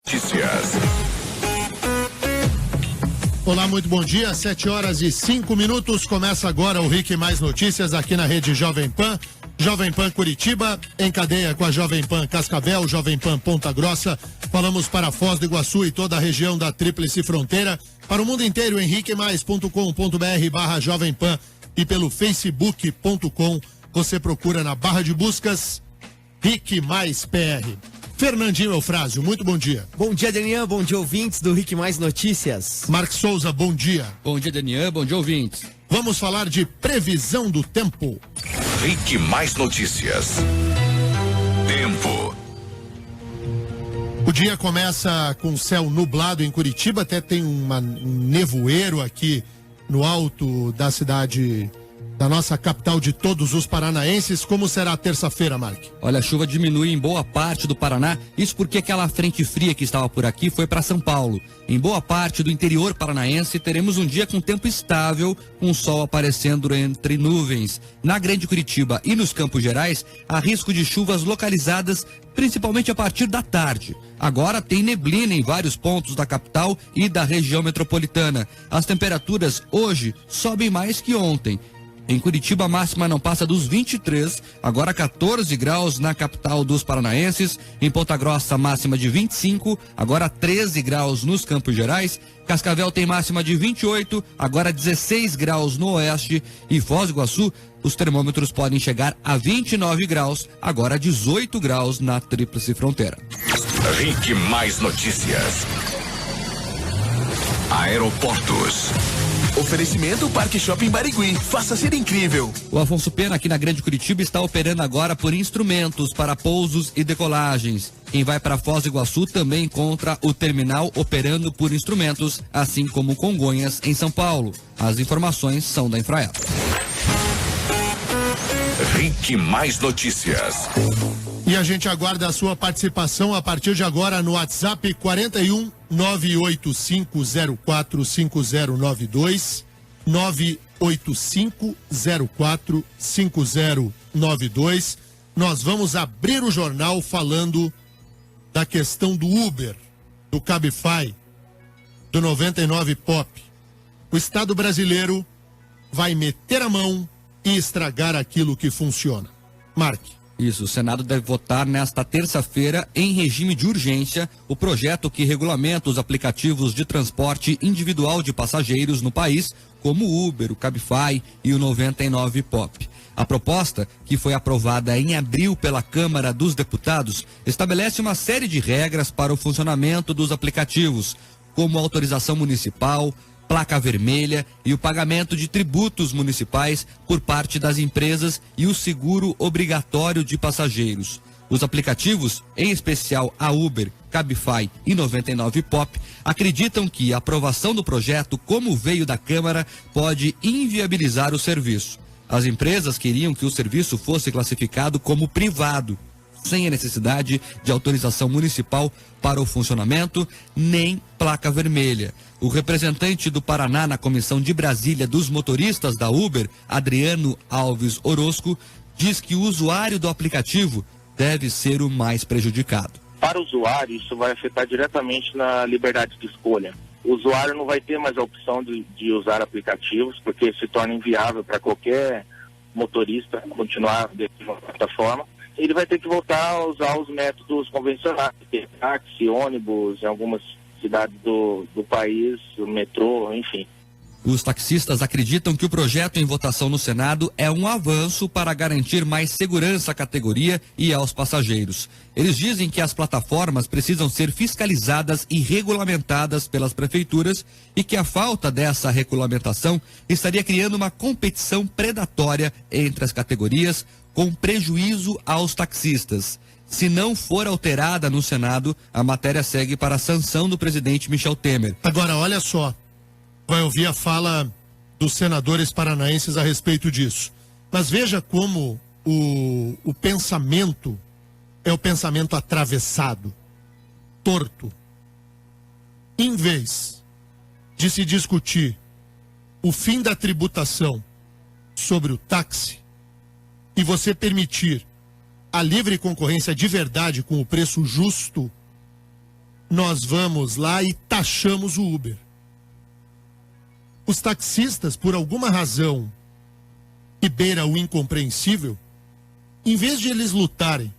Notícias. Olá, muito bom dia, 7h05. Começa agora o Rick Mais Notícias aqui na rede Jovem Pan. Jovem Pan Curitiba, em cadeia com a Jovem Pan Cascavel, Jovem Pan Ponta Grossa. Falamos para Foz do Iguaçu e toda a região da Tríplice Fronteira. Para o mundo inteiro, em riquemais.com.br/Jovem Pan e pelo facebook.com. Você procura na barra de buscas Rick Mais PR. Fernandinho Eufrásio, muito bom dia. Bom dia, Daniel. Bom dia, ouvintes do Rick Mais Notícias. Marcos Souza, bom dia. Bom dia, Daniel. Bom dia, ouvintes. Vamos falar de previsão do tempo. Rick Mais Notícias. Tempo. O dia começa com céu nublado em Curitiba, até tem um nevoeiro aqui no alto da cidade, da nossa capital de todos os paranaenses. Como será a terça-feira, Mark? Olha, a chuva diminui em boa parte do Paraná, isso porque aquela frente fria que estava por aqui foi para São Paulo. Em boa parte do interior paranaense, teremos um dia com tempo estável, com o sol aparecendo entre nuvens. Na Grande Curitiba e nos Campos Gerais, há risco de chuvas localizadas, principalmente a partir da tarde. Agora tem neblina em vários pontos da capital e da região metropolitana. As temperaturas hoje sobem mais que ontem. Em Curitiba, a máxima não passa dos 23, agora 14 graus na capital dos paranaenses. Em Ponta Grossa, máxima de 25, agora 13 graus nos Campos Gerais. Cascavel tem máxima de 28, agora 16 graus no oeste. E Foz do Iguaçu, os termômetros podem chegar a 29 graus, agora 18 graus na Tríplice Fronteira. Rick Mais Notícias. Aeroportos. Oferecimento Parque Shopping Barigui. Faça ser incrível. O Afonso Pena, aqui na Grande Curitiba, está operando agora por instrumentos para pousos e decolagens. Quem vai para Foz do Iguaçu também encontra o terminal operando por instrumentos, assim como Congonhas, em São Paulo. As informações são da Infraero. Rick Mais Notícias. E a gente aguarda a sua participação a partir de agora no WhatsApp 41 985045092, 985045092. Nós vamos abrir o jornal falando da questão do Uber, do Cabify, do 99 Pop. O Estado brasileiro vai meter a mão e estragar aquilo que funciona. Mark. Isso, o Senado deve votar nesta terça-feira, em regime de urgência, o projeto que regulamenta os aplicativos de transporte individual de passageiros no país, como o Uber, o Cabify e o 99 Pop. A proposta, que foi aprovada em abril pela Câmara dos Deputados, estabelece uma série de regras para o funcionamento dos aplicativos, como autorização municipal, placa vermelha e o pagamento de tributos municipais por parte das empresas e o seguro obrigatório de passageiros. Os aplicativos, em especial a Uber, Cabify e 99 Pop, acreditam que a aprovação do projeto, como veio da Câmara, pode inviabilizar o serviço. As empresas queriam que o serviço fosse classificado como privado, sem a necessidade de autorização municipal para o funcionamento, nem placa vermelha. O representante do Paraná na Comissão de Brasília dos motoristas da Uber, Adriano Alves Orozco, diz que o usuário do aplicativo deve ser o mais prejudicado. Para o usuário, isso vai afetar diretamente na liberdade de escolha. O usuário não vai ter mais a opção de usar aplicativos, porque se torna inviável para qualquer motorista continuar dentro de uma plataforma. Ele vai ter que voltar a usar os métodos convencionais, táxi, ônibus, em algumas cidades do país, o metrô, enfim. Os taxistas acreditam que o projeto em votação no Senado é um avanço para garantir mais segurança à categoria e aos passageiros. Eles dizem que as plataformas precisam ser fiscalizadas e regulamentadas pelas prefeituras e que a falta dessa regulamentação estaria criando uma competição predatória entre as categorias, com prejuízo aos taxistas. Se não for alterada no Senado, a matéria segue para a sanção do presidente Michel Temer. Agora, olha só, vai ouvir a fala dos senadores paranaenses a respeito disso. Mas veja como o pensamento é o pensamento atravessado, torto. Em vez de se discutir o fim da tributação sobre o táxi, e você permitir a livre concorrência de verdade com o preço justo, nós vamos lá e taxamos o Uber. Os taxistas, por alguma razão que beira o incompreensível, em vez de eles lutarem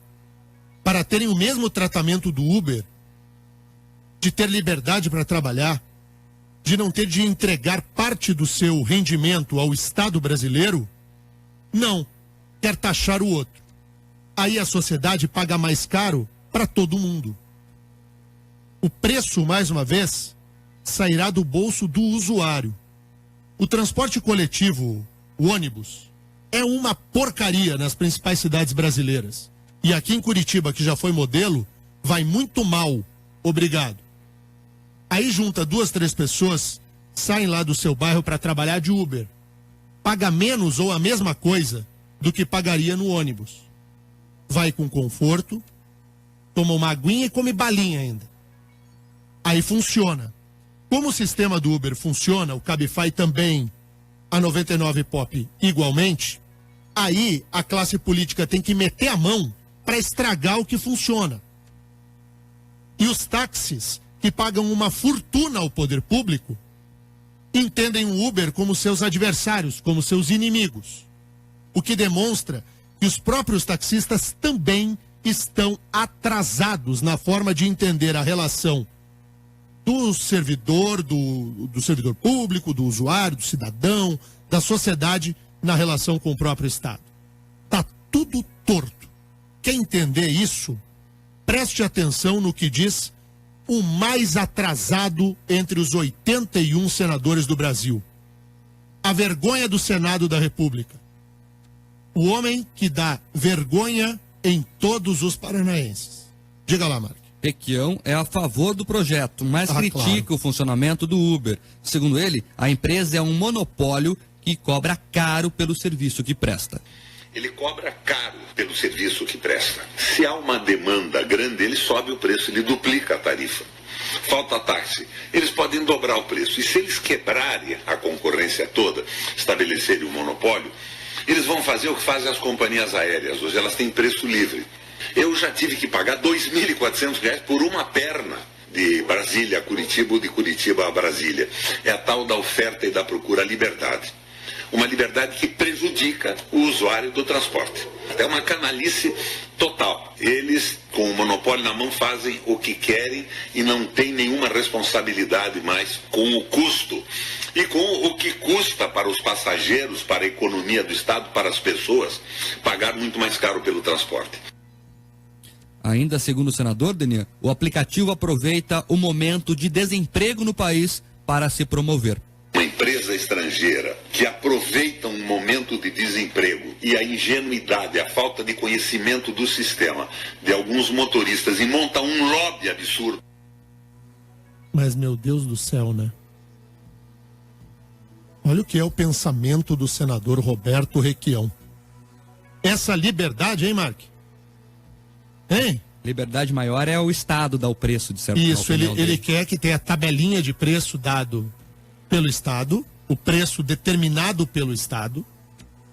para terem o mesmo tratamento do Uber, de ter liberdade para trabalhar, de não ter de entregar parte do seu rendimento ao Estado brasileiro, não, quer taxar o outro. Aí a sociedade paga mais caro para todo mundo. O preço, mais uma vez, sairá do bolso do usuário. O transporte coletivo, o ônibus, é uma porcaria nas principais cidades brasileiras. E aqui em Curitiba, que já foi modelo, vai muito mal, obrigado. Aí junta 2, 3 pessoas, saem lá do seu bairro para trabalhar de Uber. Paga menos ou a mesma coisa do que pagaria no ônibus. Vai com conforto, toma uma aguinha e come balinha ainda. Aí funciona. Como o sistema do Uber funciona, o Cabify também, a 99 Pop igualmente, aí a classe política tem que meter a mão para estragar o que funciona. E os táxis, que pagam uma fortuna ao poder público, entendem o Uber como seus adversários, como seus inimigos. O que demonstra que os próprios taxistas também estão atrasados na forma de entender a relação do servidor, do servidor público, do usuário, do cidadão, da sociedade na relação com o próprio Estado. Tá tudo torto. Quer entender isso? Preste atenção no que diz o mais atrasado entre os 81 senadores do Brasil. A vergonha do Senado da República. O homem que dá vergonha em todos os paranaenses. Diga lá, Mark. Requião é a favor do projeto, mas critica claro. o funcionamento do Uber. Segundo ele, a empresa é um monopólio que cobra caro pelo serviço que presta. Ele cobra caro pelo serviço que presta. Se há uma demanda grande, ele sobe o preço, ele duplica a tarifa. Falta táxi, eles podem dobrar o preço. E se eles quebrarem a concorrência toda, estabelecerem um monopólio, eles vão fazer o que fazem as companhias aéreas. Hoje elas têm preço livre. Eu já tive que pagar R$ 2.400 por uma perna de Brasília a Curitiba ou de Curitiba a Brasília. É a tal da oferta e da procura, a liberdade. Uma liberdade que prejudica o usuário do transporte. É uma canalice total. Eles, com o monopólio na mão, fazem o que querem e não têm nenhuma responsabilidade mais com o custo. E com o que custa para os passageiros, para a economia do Estado, para as pessoas, pagar muito mais caro pelo transporte. Ainda segundo o senador, Denian, o aplicativo aproveita o momento de desemprego no país para se promover. Uma empresa estrangeira que aproveita um momento de desemprego e a ingenuidade, a falta de conhecimento do sistema de alguns motoristas e monta um lobby absurdo. Mas, meu Deus do céu, né? Olha o que é o pensamento do senador Roberto Requião. Essa liberdade, hein, Mark? Hein? Liberdade maior é o Estado dar o preço, de certo. Isso, ele quer que tenha a tabelinha de preço dado pelo Estado, o preço determinado pelo Estado,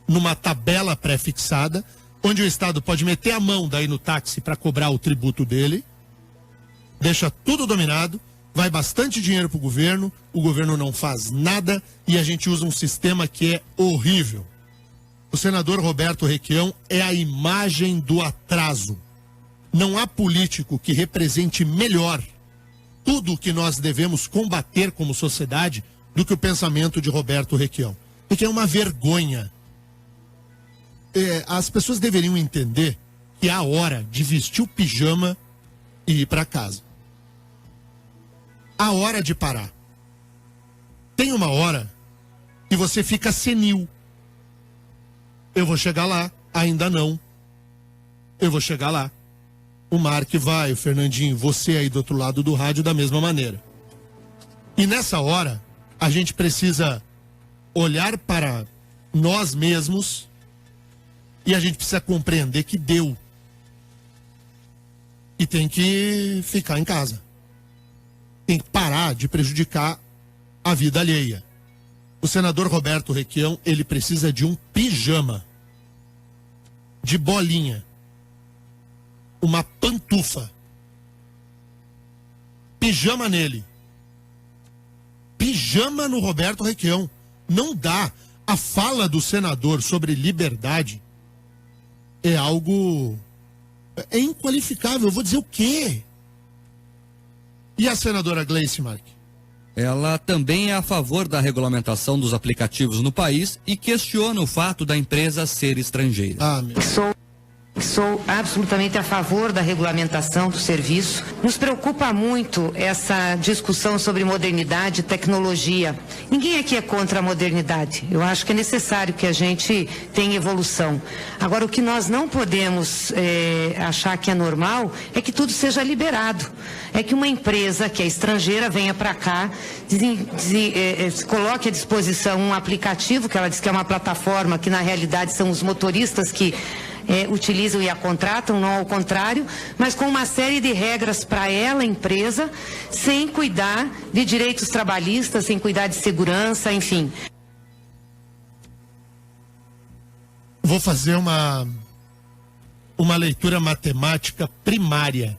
numa tabela pré-fixada, onde o Estado pode meter a mão daí no táxi para cobrar o tributo dele, deixa tudo dominado, vai bastante dinheiro para o governo não faz nada e a gente usa um sistema que é horrível. O senador Roberto Requião é a imagem do atraso. Não há político que represente melhor tudo o que nós devemos combater como sociedade do que o pensamento de Roberto Requião. Porque é uma vergonha. As pessoas deveriam entender que é a hora de vestir o pijama e ir para casa. A hora de parar. Tem uma hora que você fica senil. Eu vou chegar lá, ainda não. Eu vou chegar lá. O Mark vai, o Fernandinho, você aí do outro lado do rádio da mesma maneira. E nessa hora, a gente precisa olhar para nós mesmos e a gente precisa compreender que deu. E tem que ficar em casa. Tem que parar de prejudicar a vida alheia. O senador Roberto Requião, ele precisa de um pijama, de bolinha, uma pantufa pijama nele. Pijama no Roberto Requião. Não dá. A fala do senador sobre liberdade é algo... é inqualificável. Eu vou dizer o quê? E a senadora Gleice Marques? Ela também é a favor da regulamentação dos aplicativos no país e questiona o fato da empresa ser estrangeira. Ah, meu... Sou absolutamente a favor da regulamentação do serviço. Nos preocupa muito essa discussão sobre modernidade e tecnologia. Ninguém aqui é contra a modernidade. Eu acho que é necessário que a gente tenha evolução. Agora, o que nós não podemos achar que é normal é que tudo seja liberado. É que uma empresa que é estrangeira venha para cá, coloque à disposição um aplicativo, que ela diz que é uma plataforma, que na realidade são os motoristas que utilizam e a contratam, não ao contrário, mas com uma série de regras para ela, empresa, sem cuidar de direitos trabalhistas, sem cuidar de segurança, enfim. Vou fazer uma leitura matemática primária.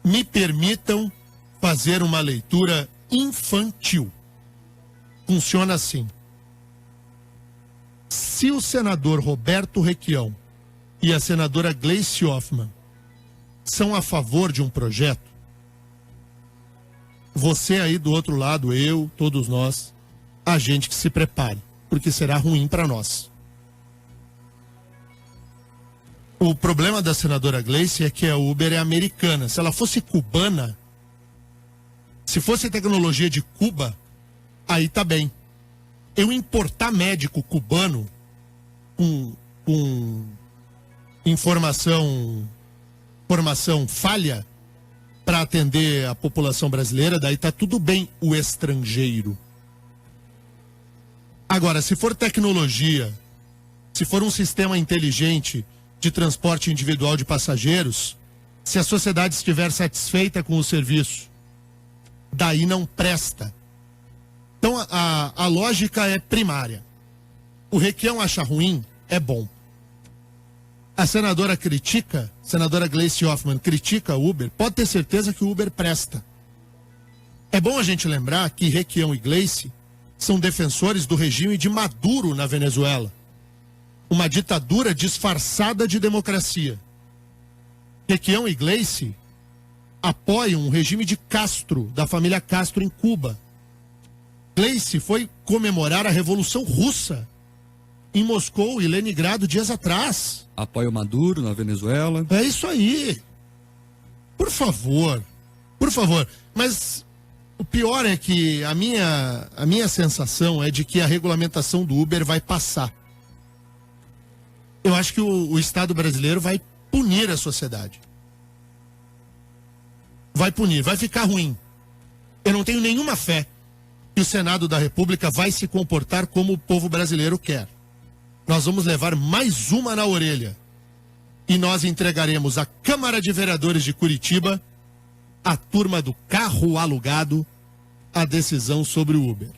Me permitam fazer uma leitura infantil. Funciona assim. Se o senador Roberto Requião e a senadora Gleice Hoffmann são a favor de um projeto, você aí do outro lado, eu, todos nós, a gente que se prepare, porque será ruim para nós. O problema da senadora Gleice é que a Uber é americana. Se ela fosse cubana, se fosse tecnologia de Cuba, aí tá bem. Eu importar médico cubano com formação falha para atender a população brasileira, daí tá tudo bem o estrangeiro. Agora, se for tecnologia, se for um sistema inteligente de transporte individual de passageiros, se a sociedade estiver satisfeita com o serviço, daí não presta. Então a lógica é primária. O Requião acha ruim, é bom. A senadora Gleice Hoffmann critica o Uber, pode ter certeza que o Uber presta. É bom a gente lembrar que Requião e Gleice são defensores do regime de Maduro na Venezuela. Uma ditadura disfarçada de democracia. Requião e Gleice apoiam o regime de Castro, da família Castro em Cuba. Gleice foi comemorar a Revolução Russa em Moscou e Leningrado dias atrás. Apoia o Maduro na Venezuela. É isso aí. Por favor. Mas o pior é que a minha sensação é de que a regulamentação do Uber vai passar. Eu acho que o Estado brasileiro vai punir a sociedade. Vai punir, vai ficar ruim. Eu não tenho nenhuma fé que o Senado da República vai se comportar como o povo brasileiro quer. Nós vamos levar mais uma na orelha. E nós entregaremos à Câmara de Vereadores de Curitiba, a turma do carro alugado, a decisão sobre o Uber.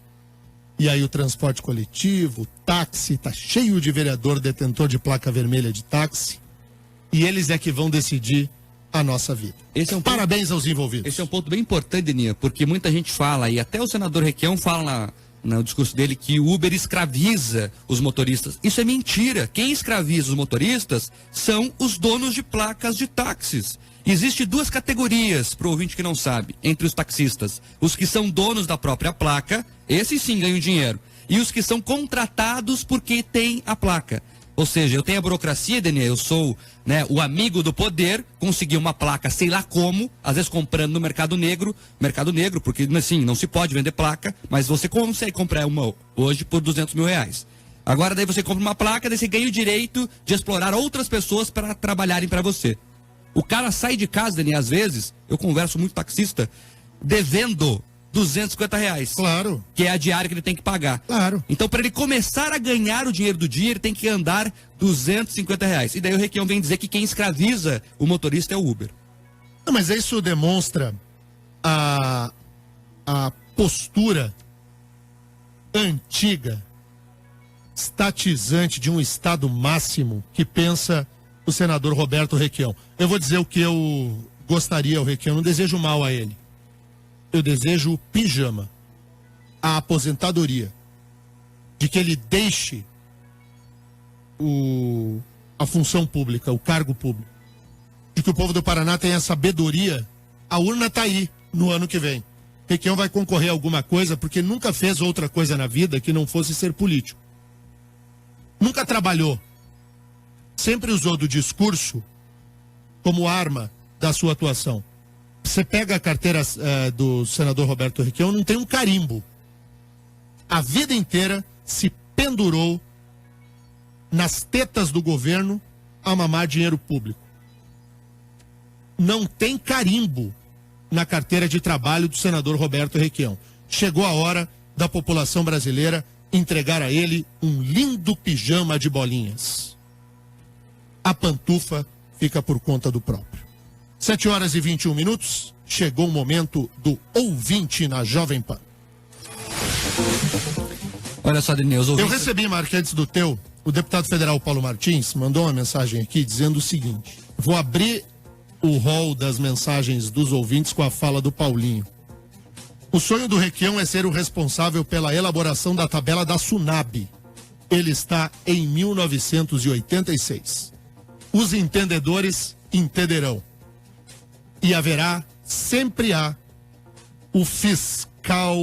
E aí o transporte coletivo, o táxi, tá cheio de vereador detentor de placa vermelha de táxi. E eles é que vão decidir a nossa vida. Parabéns aos envolvidos. Esse é um ponto bem importante, Deninha, porque muita gente fala, e até o senador Requião fala no discurso dele, que o Uber escraviza os motoristas. Isso é mentira. Quem escraviza os motoristas são os donos de placas de táxis. Existem duas categorias, para o ouvinte que não sabe, entre os taxistas. Os que são donos da própria placa, esses sim ganham dinheiro. E os que são contratados porque têm a placa. Ou seja, eu tenho a burocracia, Daniel, eu sou o amigo do poder, consegui uma placa, sei lá como, às vezes comprando no mercado negro, porque assim, não se pode vender placa, mas você consegue comprar uma hoje por R$200 mil. Agora daí você compra uma placa, daí você ganha o direito de explorar outras pessoas para trabalharem para você. O cara sai de casa, Daniel, às vezes, eu converso muito com taxista, devendo R$250. Claro. Que é a diária que ele tem que pagar. Claro. Então, para ele começar a ganhar o dinheiro do dia, ele tem que andar R$250. E daí o Requião vem dizer que quem escraviza o motorista é o Uber. Não, mas isso demonstra a postura antiga, estatizante de um Estado máximo que pensa o senador Roberto Requião. Eu vou dizer o que eu gostaria, o Requião, não desejo mal a ele. Eu desejo o pijama, a aposentadoria, de que ele deixe a função pública, o cargo público, de que o povo do Paraná tenha sabedoria. A urna está aí no ano que vem. Requião vai concorrer a alguma coisa porque nunca fez outra coisa na vida que não fosse ser político. Nunca trabalhou. Sempre usou do discurso como arma da sua atuação. Você pega a carteira do senador Roberto Requião, não tem um carimbo. A vida inteira se pendurou nas tetas do governo a mamar dinheiro público. Não tem carimbo na carteira de trabalho do senador Roberto Requião. Chegou a hora da população brasileira entregar a ele um lindo pijama de bolinhas. A pantufa fica por conta do próprio. 7h21, chegou o momento do ouvinte na Jovem Pan. Olha só, Daniel, Eu recebi, Marque, antes do teu, o deputado federal Paulo Martins mandou uma mensagem aqui dizendo o seguinte: vou abrir o rol das mensagens dos ouvintes com a fala do Paulinho. O sonho do Requião é ser o responsável pela elaboração da tabela da SUNAB. Ele está em 1986. Os entendedores entenderão. E sempre há, o fiscal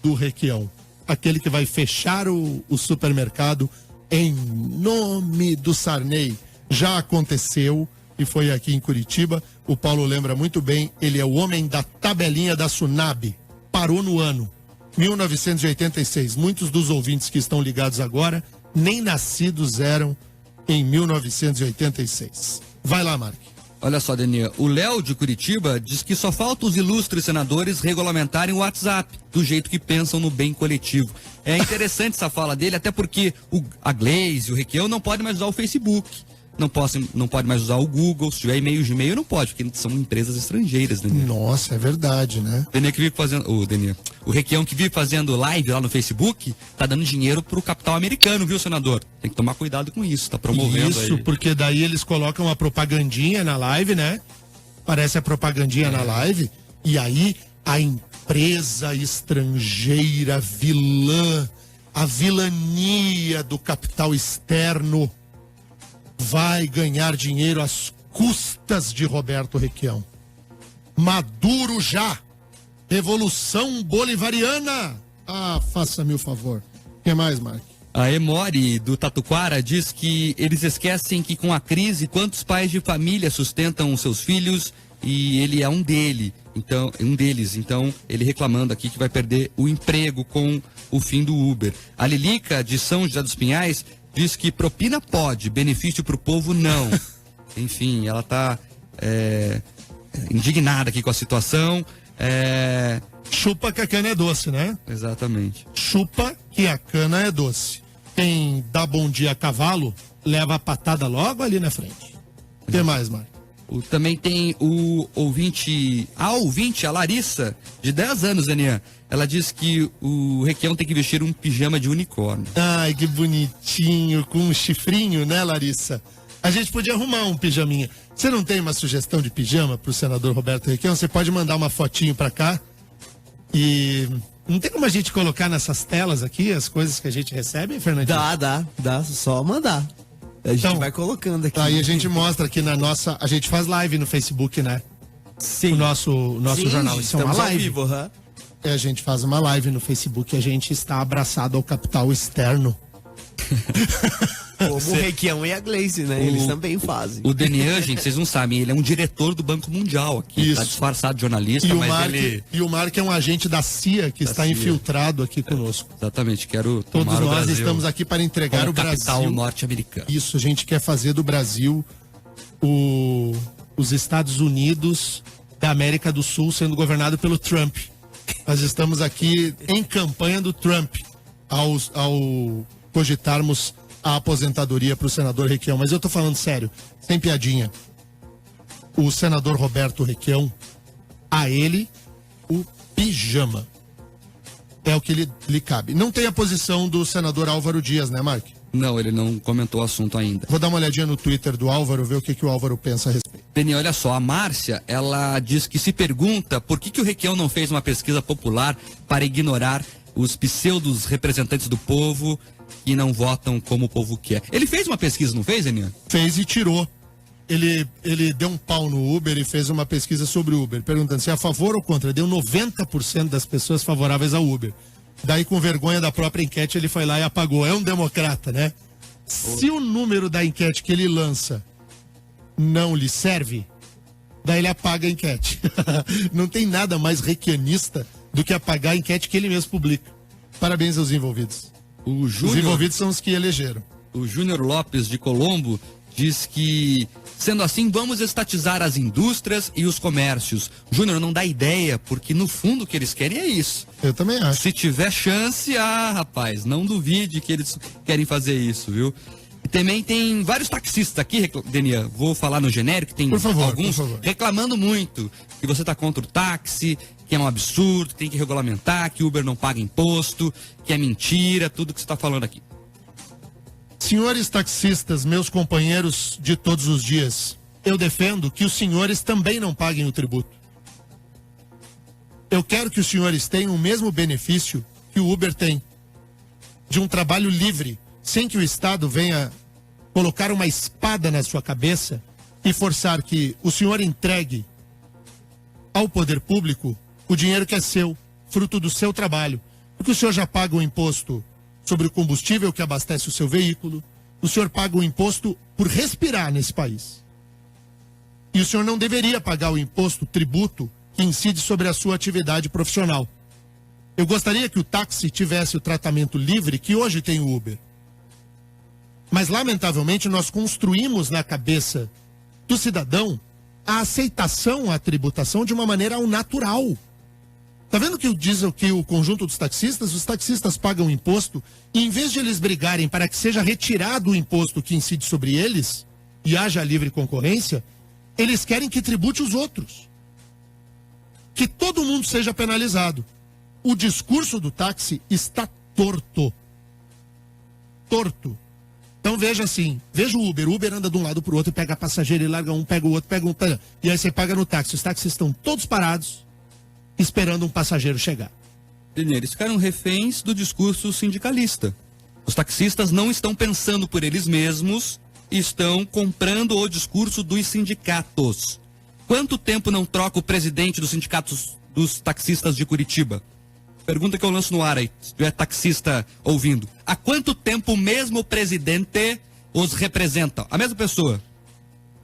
do Requião. Aquele que vai fechar o supermercado em nome do Sarney. Já aconteceu e foi aqui em Curitiba. O Paulo lembra muito bem, ele é o homem da tabelinha da SUNAB. Parou no ano 1986. Muitos dos ouvintes que estão ligados agora nem nascidos eram em 1986. Vai lá, Mark. Olha só, Daniel, o Léo de Curitiba diz que só falta os ilustres senadores regulamentarem o WhatsApp, do jeito que pensam no bem coletivo. É interessante essa fala dele, até porque a Gleisi e o Requião não podem mais usar o Facebook, não pode mais usar o Google, se tiver e-mail, Gmail, não pode, porque são empresas estrangeiras, Daniel. Nossa, é verdade, né? O Requião que vive fazendo live lá no Facebook, tá dando dinheiro pro capital americano, viu, senador? Tem que tomar cuidado com isso, tá promovendo isso, aí. Porque daí eles colocam uma propagandinha na live, né? Parece a propagandinha na live, e aí a empresa estrangeira vilã, a vilania do capital externo vai ganhar dinheiro às custas de Roberto Requião. Maduro já! Revolução Bolivariana! Ah, faça-me o favor. O que mais, Mark? A Emori do Tatuquara diz que eles esquecem que com a crise, quantos pais de família sustentam os seus filhos e ele é um deles. Então, ele reclamando aqui que vai perder o emprego com o fim do Uber. A Lilica de São José dos Pinhais diz que propina pode, benefício pro povo não. Enfim, ela tá indignada aqui com a situação. Chupa que a cana é doce, né? Exatamente. Chupa que a cana é doce. Quem dá bom dia a cavalo, leva a patada logo ali na frente. O que mais, Marco? Também tem o ouvinte, a Larissa, de 10 anos, Daniel. Ela diz que o Requião tem que vestir um pijama de unicórnio. Ai, que bonitinho, com um chifrinho, né, Larissa? A gente podia arrumar um pijaminha. Você não tem uma sugestão de pijama pro senador Roberto Requião? Você pode mandar uma fotinho pra cá. E não tem como a gente colocar nessas telas aqui as coisas que a gente recebe, Fernandinho? Dá, só mandar. A gente vai colocando aqui. Aí a gente mostra aqui na nossa... A gente faz live no Facebook, né? Sim. O nosso jornal. Isso é uma live. Ao vivo, uhum. A gente faz uma live no Facebook e a gente está abraçado ao capital externo. Como o Requião e a Gleisi, né? Eles também fazem. O Denian, gente, vocês não sabem, ele é um diretor do Banco Mundial aqui. Isso. Tá disfarçado de jornalista, E o Mark é um agente da CIA que está infiltrado aqui conosco. Exatamente, quero Todos tomar nós o Brasil estamos aqui para entregar como o Brasil. capital norte-americano. Isso, a gente quer fazer do Brasil os Estados Unidos da América do Sul sendo governado pelo Trump. Nós estamos aqui em campanha do Trump ao cogitarmos a aposentadoria para o senador Requião. Mas eu tô falando sério, sem piadinha. O senador Roberto Requião, a ele, o pijama. É o que lhe cabe. Não tem a posição do senador Álvaro Dias, né, Mark? Não, ele não comentou o assunto ainda. Vou dar uma olhadinha no Twitter do Álvaro, ver o que o Álvaro pensa a respeito. Deni, olha só, a Márcia, ela diz que se pergunta por que o Requião não fez uma pesquisa popular para ignorar os pseudos representantes do povo que não votam como o povo quer. Ele fez uma pesquisa, não fez, Deni? Fez e tirou. Ele deu um pau no Uber e fez uma pesquisa sobre o Uber, perguntando se é a favor ou contra. Deu 90% das pessoas favoráveis ao Uber. Daí, com vergonha da própria enquete, ele foi lá e apagou. É um democrata, né? Se o número da enquete que ele lança não lhe serve, daí ele apaga a enquete. Não tem nada mais requianista do que apagar a enquete que ele mesmo publica. Parabéns aos envolvidos. Os envolvidos são os que elegeram. O Júnior Lopes de Colombo diz que, sendo assim, vamos estatizar as indústrias e os comércios. Júnior, não dá ideia, porque no fundo o que eles querem é isso. Eu também acho. Se tiver chance, rapaz, não duvide que eles querem fazer isso, viu? E também tem vários taxistas aqui, Denia, vou falar no genérico, tem alguns reclamando muito que você tá contra o táxi, que é um absurdo, que tem que regulamentar, que Uber não paga imposto, que é mentira, tudo que você tá falando aqui. Senhores taxistas, meus companheiros de todos os dias, eu defendo que os senhores também não paguem o tributo. Eu quero que os senhores tenham o mesmo benefício que o Uber tem, de um trabalho livre, sem que o Estado venha colocar uma espada na sua cabeça e forçar que o senhor entregue ao poder público o dinheiro que é seu, fruto do seu trabalho. Porque o senhor já paga o imposto sobre o combustível que abastece o seu veículo, o senhor paga o imposto por respirar nesse país. E o senhor não deveria pagar o imposto, tributo, que incide sobre a sua atividade profissional. Eu gostaria que o táxi tivesse o tratamento livre que hoje tem o Uber. Mas, lamentavelmente, nós construímos na cabeça do cidadão a aceitação à tributação de uma maneira ao natural. Tá vendo que diz que o conjunto dos taxistas, os taxistas pagam imposto e, em vez de eles brigarem para que seja retirado o imposto que incide sobre eles e haja livre concorrência, eles querem que tribute os outros. Que todo mundo seja penalizado. O discurso do táxi está torto. Torto. Então veja assim, veja o Uber anda de um lado para o outro, pega passageiro e larga um, pega o outro, pega um, e aí você paga no táxi. Os táxis estão todos parados, esperando um passageiro chegar. Eles ficaram reféns do discurso sindicalista. Os taxistas não estão pensando por eles mesmos, estão comprando o discurso dos sindicatos. Quanto tempo não troca o presidente dos sindicatos dos taxistas de Curitiba? Pergunta que eu lanço no ar aí, se tiver taxista ouvindo. Há quanto tempo o mesmo presidente os representa? A mesma pessoa.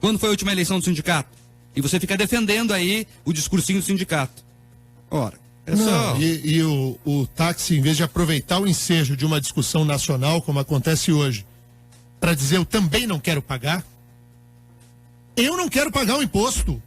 Quando foi a última eleição do sindicato? E você fica defendendo aí o discursinho do sindicato. Ora, é só... E o táxi, em vez de aproveitar o ensejo de uma discussão nacional, como acontece hoje, para dizer eu também não quero pagar, eu não quero pagar o imposto.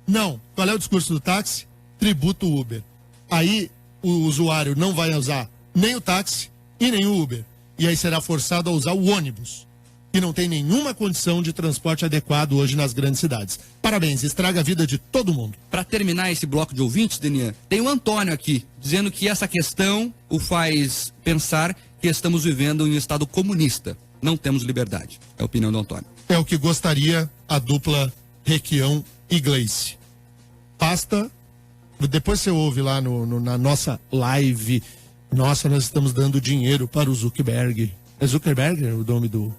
Não. Qual é o discurso do táxi? Tributo Uber. Aí o usuário não vai usar nem o táxi e nem o Uber. E aí será forçado a usar o ônibus, que não tem nenhuma condição de transporte adequado hoje nas grandes cidades. Parabéns, estraga a vida de todo mundo. Para terminar esse bloco de ouvintes, Denian, tem o Antônio aqui, dizendo que essa questão o faz pensar que estamos vivendo em um estado comunista. Não temos liberdade. É a opinião do Antônio. É o que gostaria a dupla Requião e Gleice. Basta... Depois você ouve lá na nossa live. Nossa, nós estamos dando dinheiro para o Zuckerberg. É Zuckerberg o nome do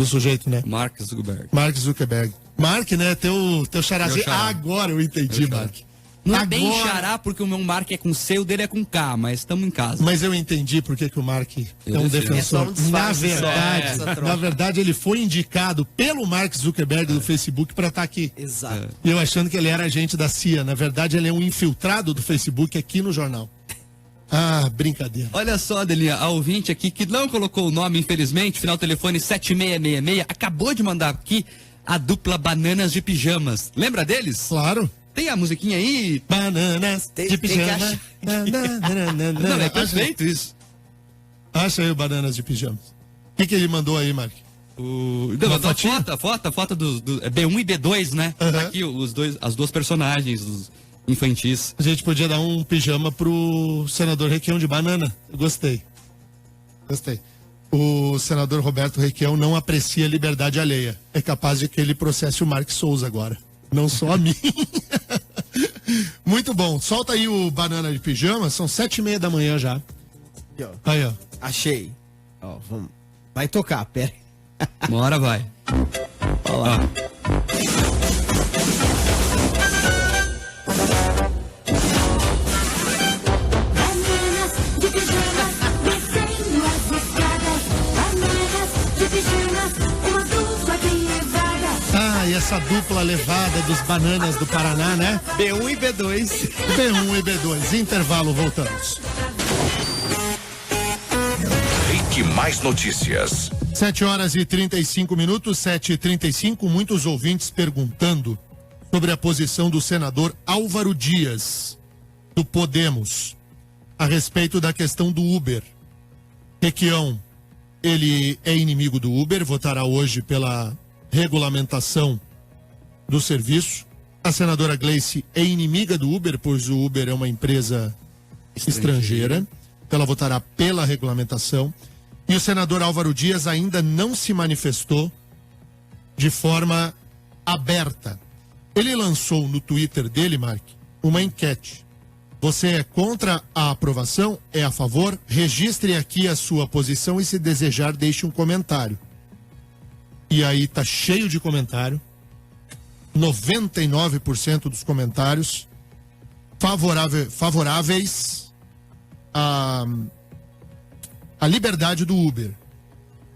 sujeito, né? Mark Zuckerberg. Mark Zuckerberg. Mark, né? Teu charazinho. Agora eu entendi, Mark. Não é bem xará, porque o meu Mark é com C, o dele é com K, mas estamos em casa. Mas eu entendi porque que o Mark é um defensor. Na verdade, ele foi indicado pelo Mark Zuckerberg do Facebook para estar aqui. Exato. E eu achando que ele era agente da CIA. Na verdade, ele é um infiltrado do Facebook aqui no jornal. Ah, brincadeira. Olha só, Adelinha, a ouvinte aqui que não colocou o nome, infelizmente, final telefone 7666, acabou de mandar aqui a dupla Bananas de Pijamas. Lembra deles? Claro. Tem a musiquinha aí? Bananas de pijama. Não, é perfeito isso. Acha aí o Bananas de Pijamas. O que ele mandou aí, Mark? A foto do B1 e B2, né? Uhum. Tá aqui as duas personagens, os infantis. A gente podia dar um pijama pro senador Requião de banana. Eu gostei. O senador Roberto Requião não aprecia liberdade alheia. É capaz de que ele processe o Mark Souza agora. Não só a mim. Muito bom. Solta aí o Banana de Pijama. São 7:30 da manhã já. Aí, ó. Achei. Ó, vamos. Vai tocar, pera. Uma hora vai. Olha lá. Ah, e essa dupla levada dos Bananas do Paraná, né? B1 e B2. B1 e B2. Intervalo, voltamos. Rick Mais Notícias. 7:35, 7:35. Muitos ouvintes perguntando sobre a posição do senador Álvaro Dias, do Podemos, a respeito da questão do Uber. Requião, ele é inimigo do Uber, votará hoje pela regulamentação do serviço. A senadora Gleice é inimiga do Uber, pois o Uber é uma empresa estrangeira. Ela votará pela regulamentação. E o senador Álvaro Dias ainda não se manifestou de forma aberta. Ele lançou no Twitter dele, Mark, uma enquete. Você é contra a aprovação? É a favor? Registre aqui a sua posição e, se desejar, deixe um comentário. E aí tá cheio de comentário. 99% dos comentários favoráveis à liberdade do Uber.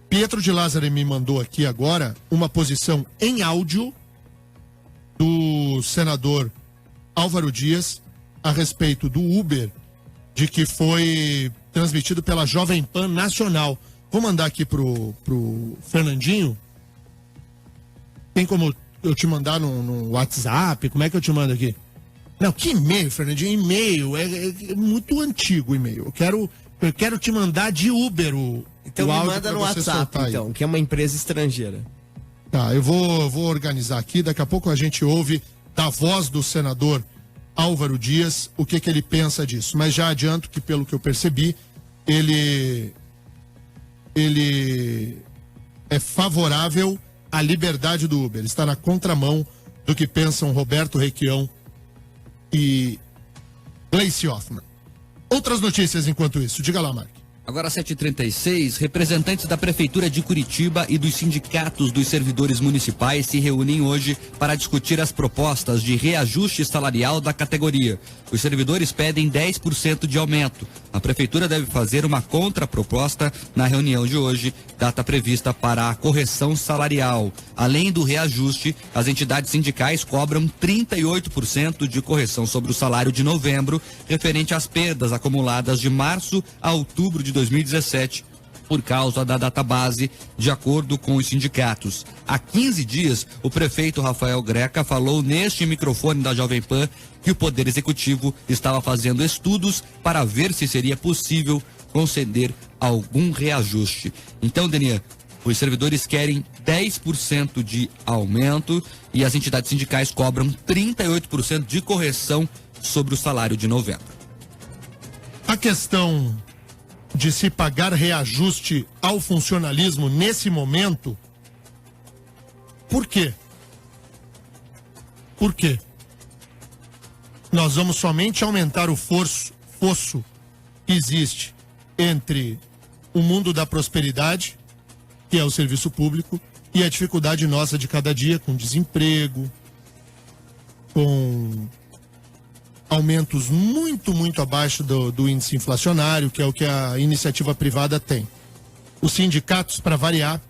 Pietro de Lázaro me mandou aqui agora uma posição em áudio do senador Álvaro Dias a respeito do Uber, de que foi transmitido pela Jovem Pan Nacional. Vou mandar aqui pro Fernandinho. Tem como eu te mandar no WhatsApp? Como é que eu te mando aqui? Não, que e-mail, Fernandinho? E-mail é muito antigo o e-mail. Eu quero te mandar de Uber então o me áudio manda pra no você WhatsApp, soltar então, aí. que é uma empresa estrangeira. Tá, eu vou organizar aqui. Daqui a pouco a gente ouve da voz do senador Álvaro Dias o que ele pensa disso. Mas já adianto que, pelo que eu percebi, ele é favorável à liberdade do Uber. Está na contramão do que pensam Roberto Requião e Gleice Hoffmann. Outras notícias enquanto isso. Diga lá, Mark. Agora 7h36, representantes da Prefeitura de Curitiba e dos sindicatos dos servidores municipais se reúnem hoje para discutir as propostas de reajuste salarial da categoria. Os servidores pedem 10% de aumento. A Prefeitura deve fazer uma contraproposta na reunião de hoje, data prevista para a correção salarial. Além do reajuste, as entidades sindicais cobram 38% de correção sobre o salário de novembro, referente às perdas acumuladas de março a outubro de 2017, por causa da database, de acordo com os sindicatos. Há 15 dias, o prefeito Rafael Greca falou neste microfone da Jovem Pan que o Poder Executivo estava fazendo estudos para ver se seria possível conceder algum reajuste. Então, Denian, os servidores querem 10% de aumento e as entidades sindicais cobram 38% de correção sobre o salário de novembro. A questão de se pagar reajuste ao funcionalismo nesse momento, por quê? Por quê? Nós vamos somente aumentar o fosso que existe entre o mundo da prosperidade, que é o serviço público, e a dificuldade nossa de cada dia, com desemprego, com aumentos muito abaixo do índice inflacionário, que é o que a iniciativa privada tem. Os sindicatos, para variar,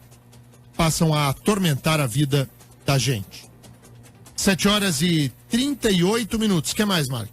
passam a atormentar a vida da gente. 7h38. O que mais, Mark?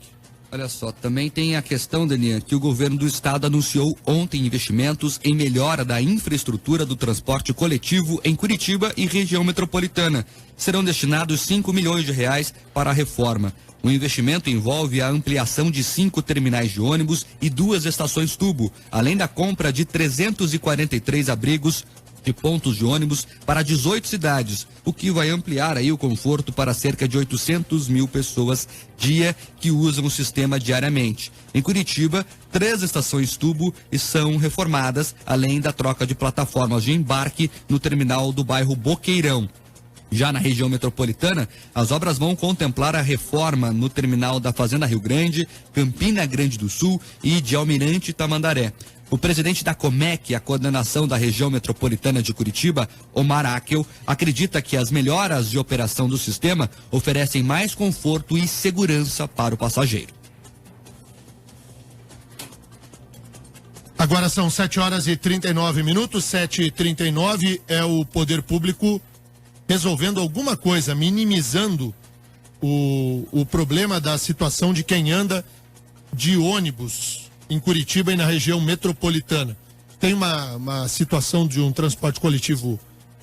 Olha só, também tem a questão, Daniel, que o governo do estado anunciou ontem investimentos em melhora da infraestrutura do transporte coletivo em Curitiba e região metropolitana. Serão destinados 5 milhões de reais para a reforma. O investimento envolve a ampliação de 5 terminais de ônibus e 2 estações tubo, além da compra de 343 abrigos de pontos de ônibus para 18 cidades, o que vai ampliar aí o conforto para cerca de 800 mil pessoas dia que usam o sistema diariamente. Em Curitiba, 3 estações tubo são reformadas, além da troca de plataformas de embarque no terminal do bairro Boqueirão. Já na região metropolitana, as obras vão contemplar a reforma no terminal da Fazenda Rio Grande, Campina Grande do Sul e de Almirante Tamandaré. O presidente da Comec, a coordenação da região metropolitana de Curitiba, Omar Akel, acredita que as melhoras de operação do sistema oferecem mais conforto e segurança para o passageiro. Agora são 7h39, 7h39 é o poder público resolvendo alguma coisa, minimizando o problema da situação de quem anda de ônibus em Curitiba e na região metropolitana. Tem uma situação de um transporte coletivo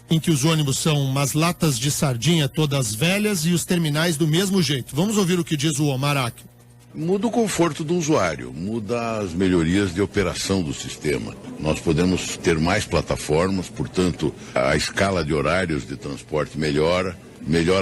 em que os ônibus são umas latas de sardinha todas velhas e os terminais do mesmo jeito. Vamos ouvir o que diz o Omar Akel. Muda o conforto do usuário, muda as melhorias de operação do sistema. Nós podemos ter mais plataformas, portanto, a escala de horários de transporte melhora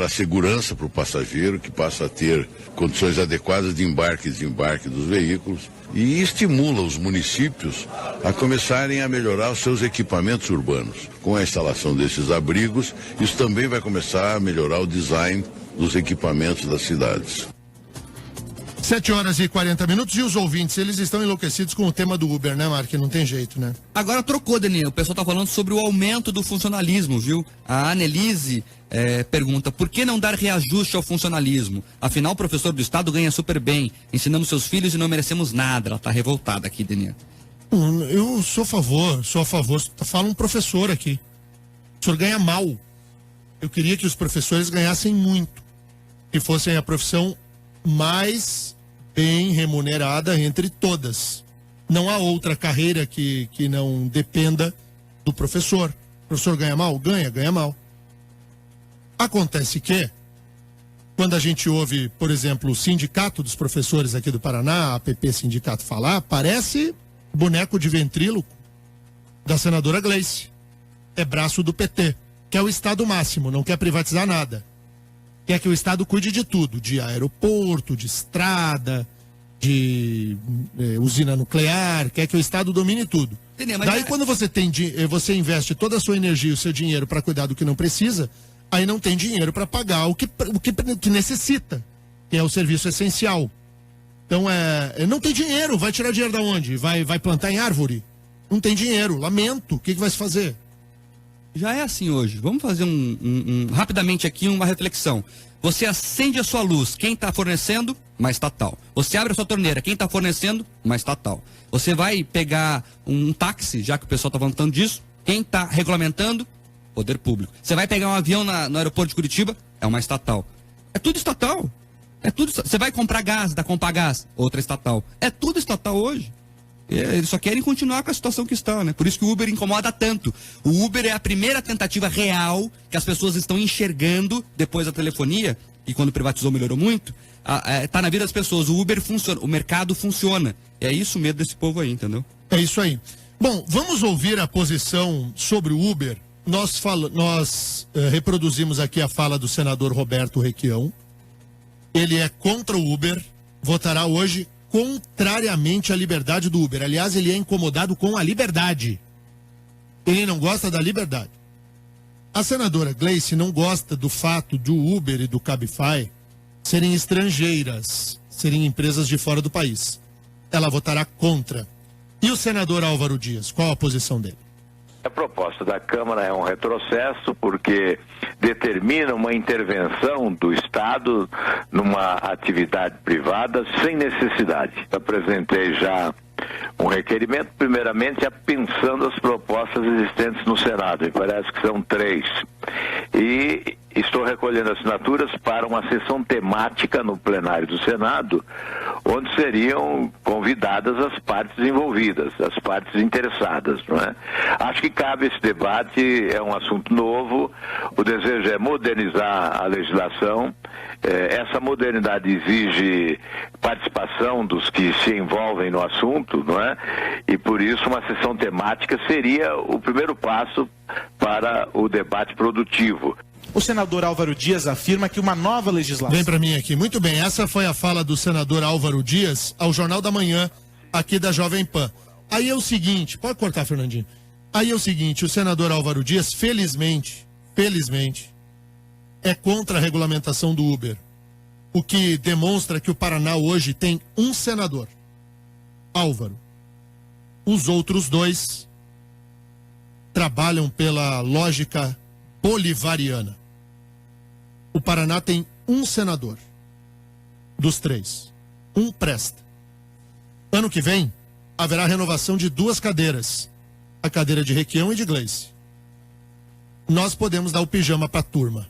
a segurança para o passageiro, que passa a ter condições adequadas de embarque e desembarque dos veículos, e estimula os municípios a começarem a melhorar os seus equipamentos urbanos. Com a instalação desses abrigos, isso também vai começar a melhorar o design dos equipamentos das cidades. 7h40 e os ouvintes, eles estão enlouquecidos com o tema do Uber, né, Mark? Não tem jeito, né? Agora trocou, Daniel. O pessoal tá falando sobre o aumento do funcionalismo, viu? A Annelise pergunta, por que não dar reajuste ao funcionalismo? Afinal, o professor do Estado ganha super bem. Ensinamos seus filhos e não merecemos nada. Ela tá revoltada aqui, Daniel. Eu sou a favor. Fala um professor aqui. O senhor ganha mal. Eu queria que os professores ganhassem muito. Que fossem a profissão mais bem remunerada entre todas. Não há outra carreira que não dependa do professor. O professor ganha mal? Ganha mal. Acontece que, quando a gente ouve, por exemplo, o sindicato dos professores aqui do Paraná, a APP Sindicato falar, parece boneco de ventríloco da senadora Gleice. É braço do PT, que é o Estado máximo, não quer privatizar nada. Quer que o Estado cuide de tudo, de aeroporto, de estrada, de usina nuclear, quer que o Estado domine tudo. Daí quando você investe toda a sua energia e o seu dinheiro para cuidar do que não precisa, aí não tem dinheiro para pagar o que necessita, que é o serviço essencial. Então não tem dinheiro, vai tirar dinheiro da onde? Vai plantar em árvore? Não tem dinheiro, lamento, o que vai se fazer? Já é assim hoje. Vamos fazer rapidamente aqui uma reflexão. Você acende a sua luz, quem está fornecendo? Uma estatal. Você abre a sua torneira, quem está fornecendo? Uma estatal. Você vai pegar um táxi, já que o pessoal está falando tanto disso, quem está regulamentando? Poder público. Você vai pegar um avião no aeroporto de Curitiba? É uma estatal. É tudo estatal. Você vai comprar gás da Compagás? Outra estatal. É tudo estatal hoje. Eles só querem continuar com a situação que está, né? Por isso que o Uber incomoda tanto. O Uber é a primeira tentativa real que as pessoas estão enxergando depois da telefonia, e quando privatizou melhorou muito, tá na vida das pessoas. O Uber funciona, o mercado funciona. É isso o medo desse povo aí, entendeu? É isso aí. Bom, vamos ouvir a posição sobre o Uber. Nós reproduzimos aqui a fala do senador Roberto Requião. Ele é contra o Uber, votará hoje contrariamente à liberdade do Uber. Aliás, ele é incomodado com a liberdade. Ele não gosta da liberdade. A senadora Gleice não gosta do fato do Uber e do Cabify serem estrangeiras, serem empresas de fora do país. Ela votará contra. E o senador Álvaro Dias, qual a posição dele? A proposta da Câmara é um retrocesso porque determina uma intervenção do Estado numa atividade privada sem necessidade. Apresentei já um requerimento, primeiramente, pensando as propostas existentes no Senado, me parece que são 3. E estou recolhendo assinaturas para uma sessão temática no plenário do Senado, onde seriam convidadas as partes envolvidas, as partes interessadas, não é? Acho que cabe esse debate, é um assunto novo, o desejo é modernizar a legislação, essa modernidade exige participação dos que se envolvem no assunto, não é? E por isso uma sessão temática seria o primeiro passo para o debate produtivo. O senador Álvaro Dias afirma que uma nova legislação... Vem para mim aqui. Muito bem, essa foi a fala do senador Álvaro Dias ao Jornal da Manhã, aqui da Jovem Pan. Aí é o seguinte, pode cortar, Fernandinho. Aí é o seguinte, o senador Álvaro Dias, felizmente, é contra a regulamentação do Uber. O que demonstra que o Paraná hoje tem um senador, Álvaro. Os outros 2 trabalham pela lógica bolivariana. O Paraná tem um senador. Dos 3. Um presta. Ano que vem, haverá renovação de 2 cadeiras. A cadeira de Requião e de Gleice. Nós podemos dar o pijama pra turma.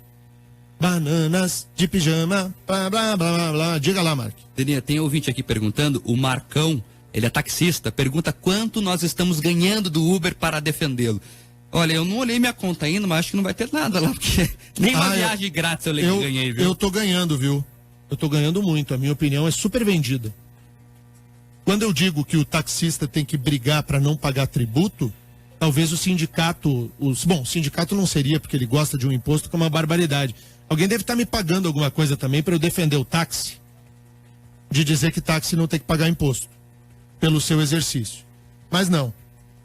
Bananas de pijama, blá, blá, blá, blá, blá. Diga lá, Mark. Deninha, tem ouvinte aqui perguntando, o Marcão, ele é taxista, pergunta quanto nós estamos ganhando do Uber para defendê-lo. Olha, eu não olhei minha conta ainda, mas acho que não vai ter nada lá, porque nem uma viagem grátis eu ganhei, viu? Eu tô ganhando, viu? Eu tô ganhando muito, a minha opinião é super vendida. Quando eu digo que o taxista tem que brigar para não pagar tributo, talvez o sindicato, bom, o sindicato não seria porque ele gosta de um imposto que é uma barbaridade. Alguém deve estar me pagando alguma coisa também para eu defender o táxi, de dizer que táxi não tem que pagar imposto pelo seu exercício. Mas não.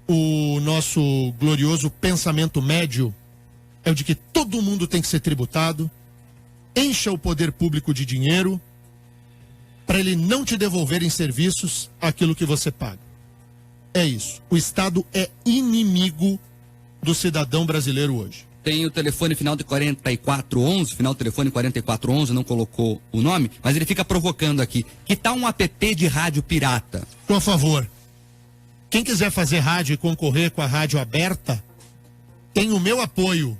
O nosso glorioso pensamento médio é o de que todo mundo tem que ser tributado, encha o poder público de dinheiro para ele não te devolver em serviços aquilo que você paga. É isso. O Estado é inimigo do cidadão brasileiro hoje. Tem o telefone final de 4411, final do telefone 4411, não colocou o nome, mas ele fica provocando aqui. Que tal um app de rádio pirata? Por favor. Quem quiser fazer rádio e concorrer com a rádio aberta, tem o meu apoio.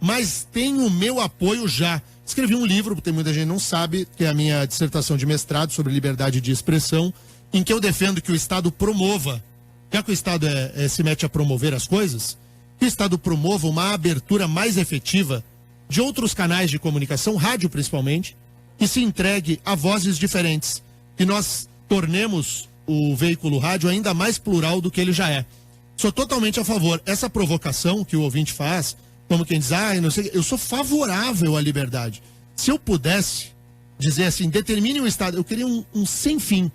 Mas tem o meu apoio já. Escrevi um livro, porque muita gente não sabe, que é a minha dissertação de mestrado sobre liberdade de expressão, em que eu defendo que o Estado promova, já que o Estado se mete a promover as coisas, que o Estado promova uma abertura mais efetiva de outros canais de comunicação, rádio principalmente, que se entregue a vozes diferentes. Que nós tornemos o veículo rádio ainda mais plural do que ele já é. Sou totalmente a favor. Essa provocação que o ouvinte faz, como quem diz, não sei, eu sou favorável à liberdade. Se eu pudesse dizer assim, determine o Estado, eu queria um sem fim.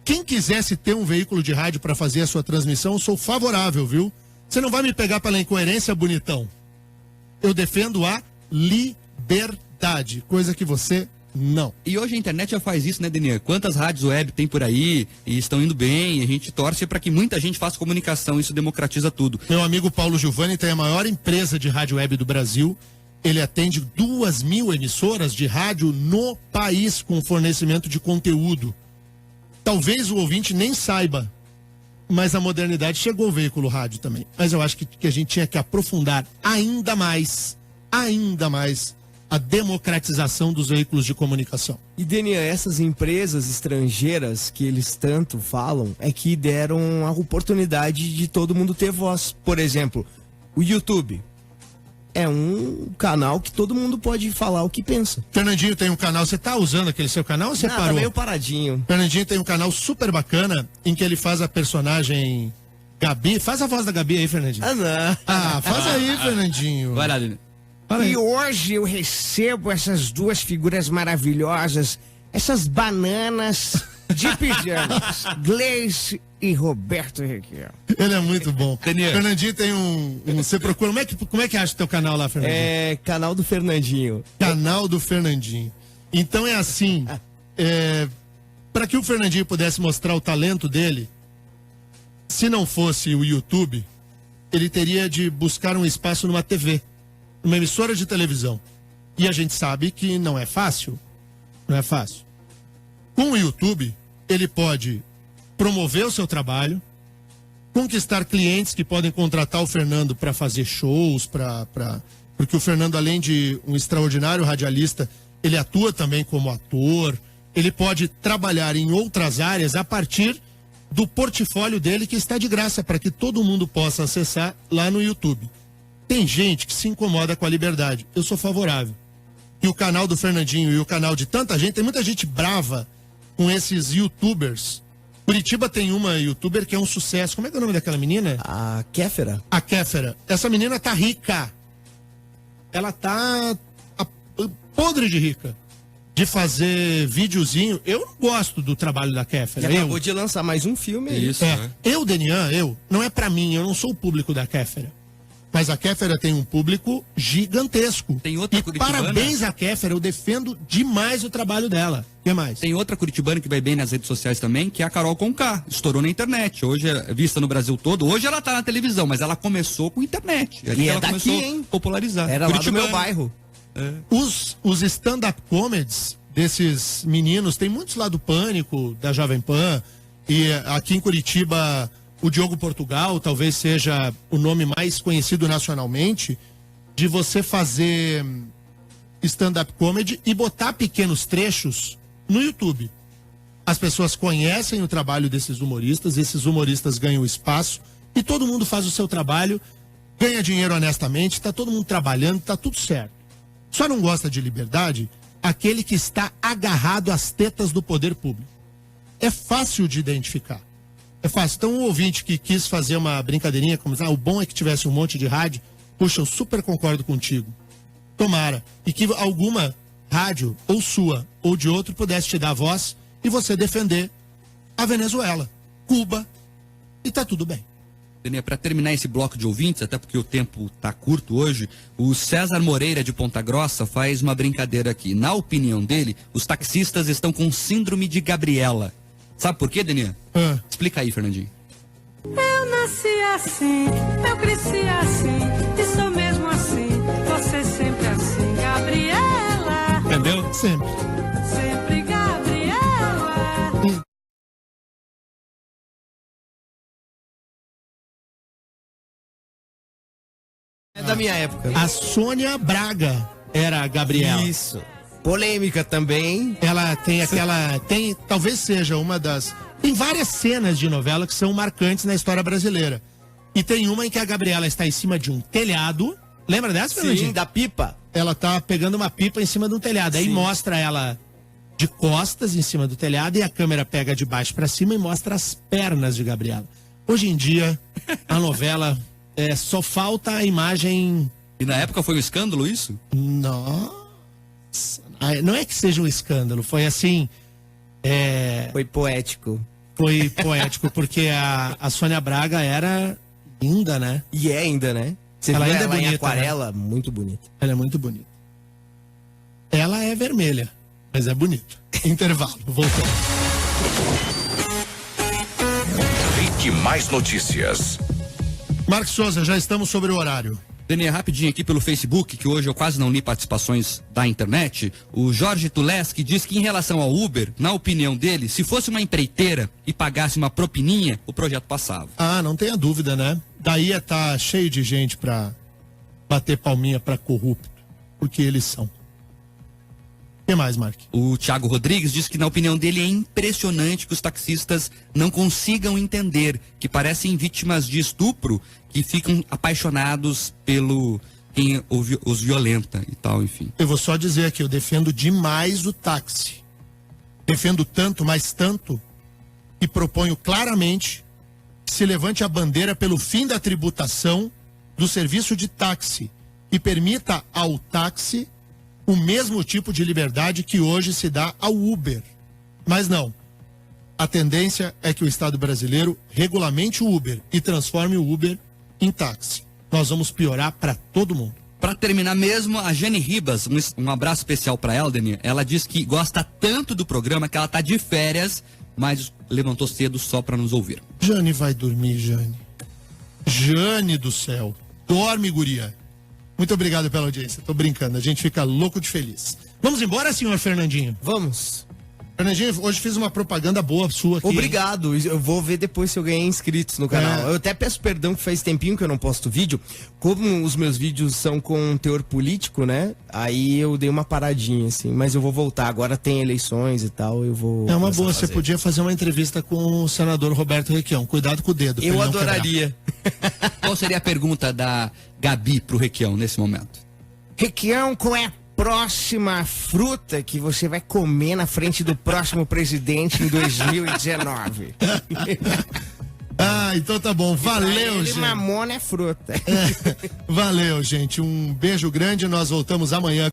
Quem quisesse ter um veículo de rádio para fazer a sua transmissão, eu sou favorável, viu? Você não vai me pegar pela incoerência, bonitão. Eu defendo a liberdade, coisa que você não. E hoje a internet já faz isso, né, Deninha? Quantas rádios web tem por aí e estão indo bem, a gente torce para que muita gente faça comunicação, isso democratiza tudo. Meu amigo Paulo Giovanni tem a maior empresa de rádio web do Brasil. Ele atende 2.000 emissoras de rádio no país com fornecimento de conteúdo. Talvez o ouvinte nem saiba, mas a modernidade chegou ao veículo rádio também. Mas eu acho que a gente tinha que aprofundar ainda mais a democratização dos veículos de comunicação. E, Deninha, essas empresas estrangeiras que eles tanto falam é que deram a oportunidade de todo mundo ter voz. Por exemplo, o YouTube é um canal que todo mundo pode falar o que pensa. Fernandinho tem um canal, você tá usando aquele seu canal ou você parou? Tá meio paradinho. Fernandinho tem um canal super bacana em que ele faz a personagem Gabi. Faz a voz da Gabi aí, Fernandinho. Faz aí, Fernandinho. Vai lá, Deninha. E hoje eu recebo essas 2 figuras maravilhosas, essas bananas de pijamas, Gleice e Roberto Requião. Ele é muito bom. Fernandinho tem você procura, como é que acha o teu canal lá, Fernandinho? É, canal do Fernandinho. Canal do Fernandinho. Então é assim, para que o Fernandinho pudesse mostrar o talento dele, se não fosse o YouTube, ele teria de buscar um espaço numa TV. Uma emissora de televisão. E a gente sabe que não é fácil. Não é fácil. Com o YouTube, ele pode promover o seu trabalho, conquistar clientes que podem contratar o Fernando para fazer shows, porque o Fernando, além de um extraordinário radialista, ele atua também como ator. Ele pode trabalhar em outras áreas a partir do portfólio dele, que está de graça, para que todo mundo possa acessar lá no YouTube. Tem gente que se incomoda com a liberdade. Eu sou favorável. E o canal do Fernandinho e o canal de tanta gente, tem muita gente brava com esses youtubers. Curitiba tem uma youtuber que é um sucesso. Como é que é o nome daquela menina? A Kéfera. A Kéfera. Essa menina tá rica. Ela tá podre de rica. De fazer videozinho. Eu não gosto do trabalho da Kéfera. E acabou de lançar mais um filme. Isso, né? Denian, não é pra mim. Eu não sou o público da Kéfera. Mas a Kéfera tem um público gigantesco. Tem outra e curitibana. parabéns à Kéfera, eu defendo demais o trabalho dela. O que mais? Tem outra curitibana que vai bem nas redes sociais também, que é a Carol Conká. Estourou na internet. Hoje é vista no Brasil todo. Hoje ela tá na televisão, mas ela começou com internet. E é ela daqui, começou hein? a popularizar. Era lá do meu bairro. Os stand-up comedies desses meninos, tem muitos lá do Pânico, da Jovem Pan, e aqui em Curitiba, o Diogo Portugal talvez seja o nome mais conhecido nacionalmente, de você fazer stand-up comedy e botar pequenos trechos no YouTube. As pessoas conhecem o trabalho desses humoristas, esses humoristas ganham espaço e todo mundo faz o seu trabalho, ganha dinheiro honestamente, tá todo mundo trabalhando, tá tudo certo. Só não gosta de liberdade aquele que está agarrado às tetas do poder público. É fácil de identificar. É fácil. Então, o ouvinte que quis fazer uma brincadeirinha, como o bom é que tivesse um monte de rádio, puxa, eu super concordo contigo. Tomara. E que alguma rádio, ou sua, ou de outro, pudesse te dar voz e você defender a Venezuela, Cuba, e tá tudo bem. Para terminar esse bloco de ouvintes, até porque o tempo tá curto hoje, o César Moreira de Ponta Grossa faz uma brincadeira aqui. Na opinião dele, os taxistas estão com síndrome de Gabriela. Sabe por quê, Daniel? Explica aí, Fernandinho. Eu nasci assim, eu cresci assim, e sou mesmo assim, você sempre assim, Gabriela. Entendeu? Sempre. Sempre Gabriela. É da minha época. A Sônia Braga era a Gabriela. Isso. Polêmica também. Ela tem aquela. Talvez seja uma das. Tem várias cenas de novela que são marcantes na história brasileira. E tem uma em que a Gabriela está em cima de um telhado. Lembra dessa, Fernandinho? Sim, da pipa. Ela tá pegando uma pipa em cima de um telhado. Aí mostra ela de costas em cima do telhado e a câmera pega de baixo para cima e mostra as pernas de Gabriela. Hoje em dia, a novela só falta a imagem. E na época foi um escândalo isso? Nossa. Não é que seja um escândalo, foi assim. Foi poético. Foi poético, porque a Sônia Braga era linda, né? E é ainda, né? Você ela viu ainda ela é bonita. em aquarela, né? muito bonita. Ela é muito bonita. Ela é vermelha, mas é bonita. Intervalo, voltamos. Rick Mais Notícias. Marcos Souza, já estamos sobre o horário. Daniel, rapidinho aqui pelo Facebook, que hoje eu quase não li participações da internet. O Jorge Tuleski diz que em relação ao Uber, na opinião dele, se fosse uma empreiteira e pagasse uma propininha, o projeto passava. Ah, não tenha dúvida, né? Daí ia estar cheio de gente pra bater palminha pra corrupto, porque eles são. O que mais, Mark? O Thiago Rodrigues diz que na opinião dele é impressionante que os taxistas não consigam entender que parecem vítimas de estupro, que ficam apaixonados pelo quem os violenta e tal, enfim. Eu vou só dizer aqui, eu defendo demais o táxi. Defendo tanto, mas tanto, que proponho claramente que se levante a bandeira pelo fim da tributação do serviço de táxi e permita ao táxi o mesmo tipo de liberdade que hoje se dá ao Uber. Mas não. A tendência é que o Estado brasileiro regulamente o Uber e transforme o Uber em táxi. Nós vamos piorar para todo mundo. Para terminar mesmo, a Jane Ribas, um abraço especial para ela, Dani. Ela diz que gosta tanto do programa que ela tá de férias, mas levantou cedo só para nos ouvir. Jane vai dormir, Jane. Jane do céu. Dorme, guria. Muito obrigado pela audiência. Tô brincando, a gente fica louco de feliz. Vamos embora, senhor Fernandinho? Vamos. Fernandinho, hoje fiz uma propaganda boa sua aqui. Obrigado. Hein? Eu vou ver depois se eu ganhei inscritos no canal. Eu até peço perdão que faz tempinho que eu não posto vídeo. Como os meus vídeos são com teor político, né? Aí eu dei uma paradinha, assim. Mas eu vou voltar. Agora tem eleições e tal, eu vou... É uma boa, você podia fazer uma entrevista com o senador Roberto Requião. Cuidado com o dedo. Eu adoraria. Qual seria a pergunta da Gabi pro Requião nesse momento? Requião, qual é a próxima fruta que você vai comer na frente do próximo presidente em 2019? Ah, então tá bom. Valeu, gente. Mamona é fruta. Valeu, gente. Um beijo grande. Nós voltamos amanhã.